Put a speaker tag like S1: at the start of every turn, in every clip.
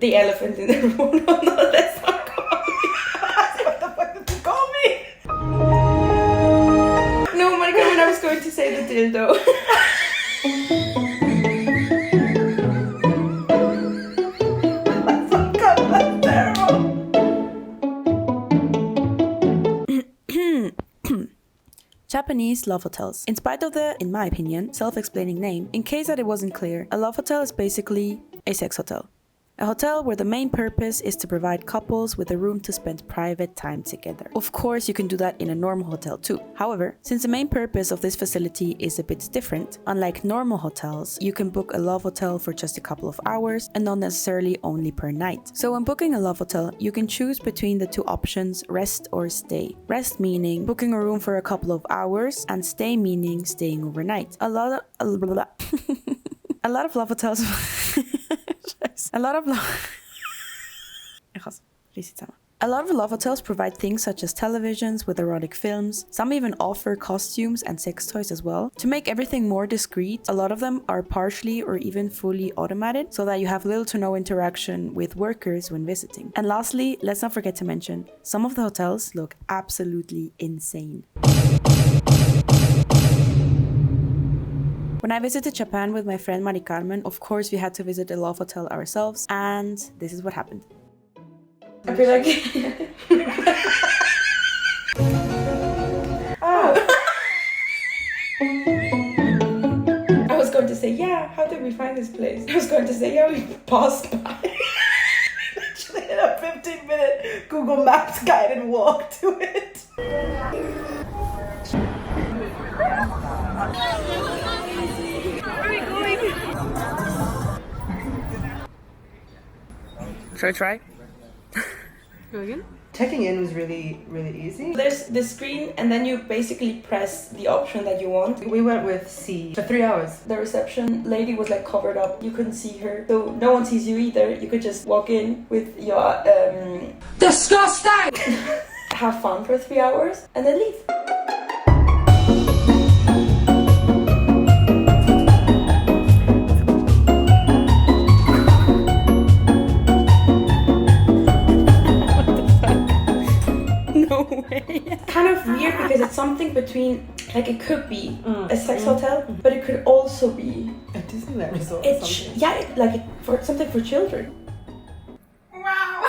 S1: the elephant in the room. No, let's not call me. What the fuck did you call me? No, Maricarmen, I was going to say the dildo.
S2: Japanese love hotels. In spite of the, in my opinion, self-explaining name, in case that it wasn't clear, a love hotel is basically a sex hotel. A hotel where the main purpose is to provide couples with a room to spend private time together. Of course, you can do that in a normal hotel too. However, since the main purpose of this facility is a bit different, unlike normal hotels, you can book a love hotel for just a couple of hours and not necessarily only per night. So when booking a love hotel, you can choose between the two options, rest or stay. Rest meaning booking a room for a couple of hours, and stay meaning staying overnight. A lot of love hotels A lot of love hotels provide things such as televisions with erotic films. Some even offer costumes and sex toys as well. To make everything more discreet, a lot of them are partially or even fully automated so that you have little to no interaction with workers when visiting. And lastly, let's not forget to mention, some of the hotels look absolutely insane. When I visited Japan with my friend Maricarmen, of course we had to visit a love hotel ourselves, and this is what happened.
S1: I feel like... Oh. I was going to say, yeah, how did we find this place? I was going to say, yeah, we passed by. Literally in a 15-minute Google Maps guided walk to it.
S2: Should I try?
S3: Go again?
S1: Checking in was really easy. There's the screen and then you basically press the option that you want. We went with C for 3 hours. The reception lady was like covered up. You couldn't see her. So no one sees you either. You could just walk in with your disgusting! Have fun for 3 hours and then leave. Kind of weird because it's something between, like it could be a sex hotel, but it could also be
S3: a Disneyland resort.
S1: For something for children. Wow.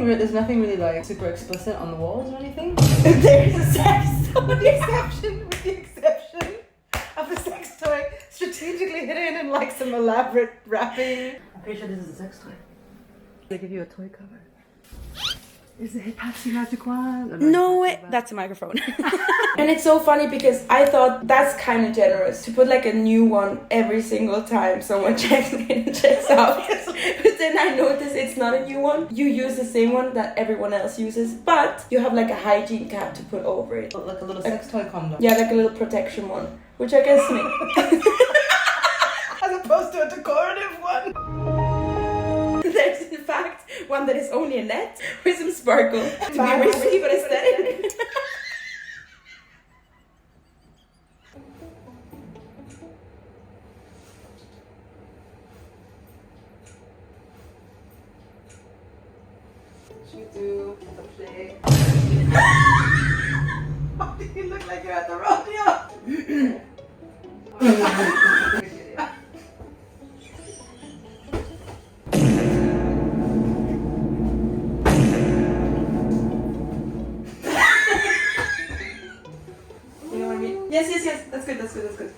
S1: There's nothing really like super explicit on the walls or anything. There's a sex toy. With the exception of a sex toy strategically hidden in like some elaborate wrapping. I'm pretty sure this is a sex toy. They give you a toy cover. Is it Patsy Magic Wand?
S2: No way, that's a microphone.
S1: And it's so funny because I thought that's kind of generous to put like a new one every single time someone checks in and checks out. But then I noticed it's not a new one. You use the same one that everyone else uses, but you have like a hygiene cap to put over it.
S3: Like a little sex toy condom.
S1: Yeah, like a little protection one, which I guess makes... As opposed to a decorative one. There's in fact one that is only a net with some sparkle to be risky but aesthetic. You do the play. Why do you look like you're at the rodeo? Yes. That's good.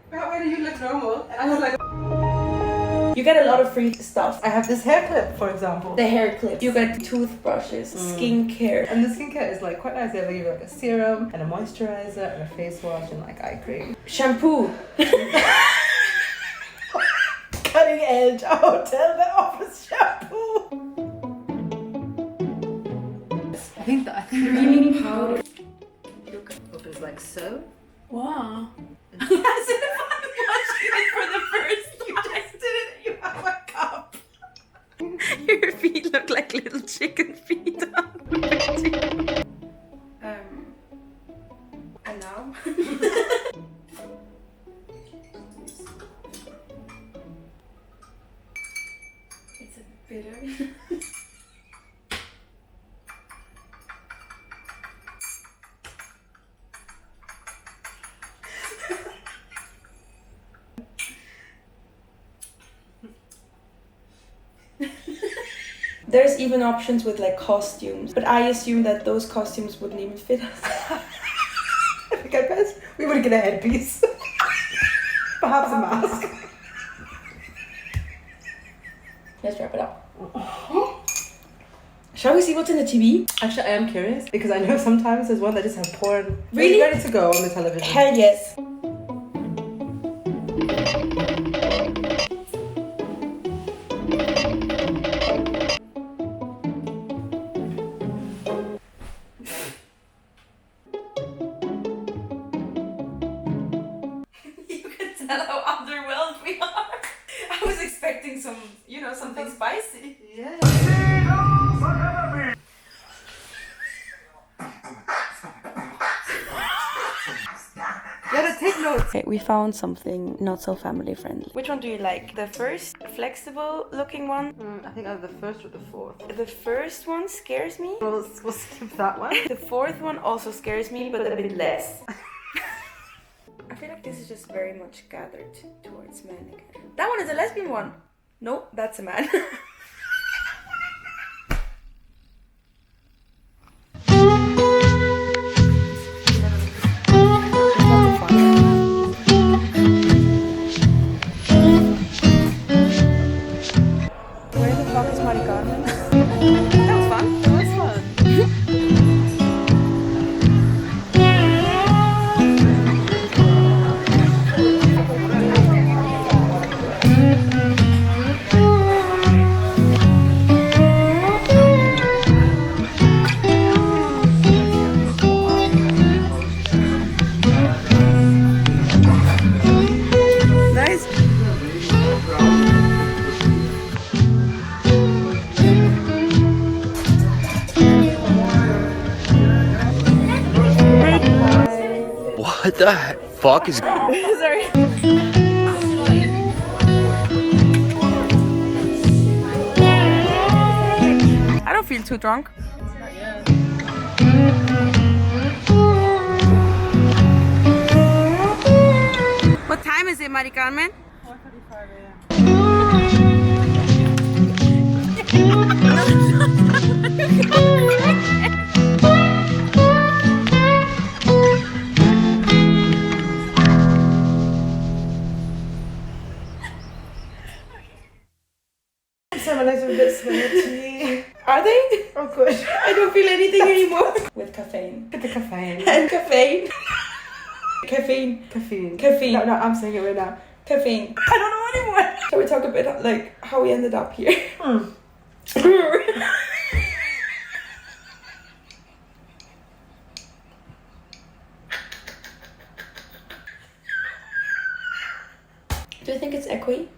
S1: Why do you look normal? And I was like... You get a lot of free stuff. I have this hair clip, for example. The hair clip. You get toothbrushes, skincare. And the skincare is like quite nice. They give you like a serum and a moisturizer and a face wash and like eye cream. Shampoo. Cutting edge. A hotel that offers shampoo.
S3: I think creamy powder. Look, it's like so.
S2: Wow. As if I'm watching it for the
S1: There's even options with like costumes, but I assume that those costumes wouldn't even fit us.
S3: I think at best we would get a headpiece. Perhaps a mask.
S1: Let's wrap it up. Shall we see what's in the TV?
S3: Actually, I am curious because I know sometimes there's one that just have porn
S1: Really?
S3: ready to go on the television.
S1: Hell yes. You can tell how underwhelmed we are. I was expecting some, you know, something spicy.
S3: Yeah. Gotta take notes.
S2: Okay, we found something not so family friendly.
S1: Which one do you like? The first flexible looking one?
S3: I think either the first or the fourth.
S1: The first one scares me.
S3: We'll skip that one.
S1: The fourth one also scares me, but a bit less. I feel like this is just very much gathered towards men again. That one is a lesbian one. No, that's a man.
S2: Where the fuck is Maricarmen? That was fun.
S3: That was fun.
S2: Nice.
S4: What the fuck is...
S2: Sorry. I don't feel too drunk. What time is it, Maricarmen?
S3: 4:45 a.m. Some of those are a bit sweaty.
S1: Are they?
S3: Oh, good.
S1: I don't feel anything anymore. With caffeine.
S3: Get the caffeine.
S1: And caffeine. Caffeine.
S3: Caffeine.
S1: Caffeine.
S3: No, I'm saying it right now.
S1: Caffeine.
S3: I don't know anymore.
S1: Shall we talk a bit like how we ended up here? Do you think it's equi?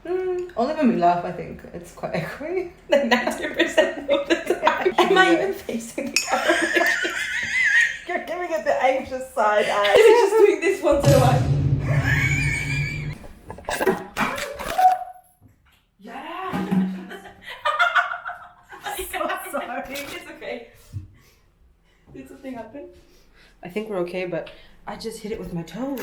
S3: Only when we laugh, I think it's quite echoey.
S1: Like 90% of the time. Am I even facing the camera?
S3: You're giving it the anxious side eye.
S1: I'm just doing this once in a while.
S3: So sorry.
S1: It's okay. Did something happen?
S3: I think we're okay, but I just hit it with my toe.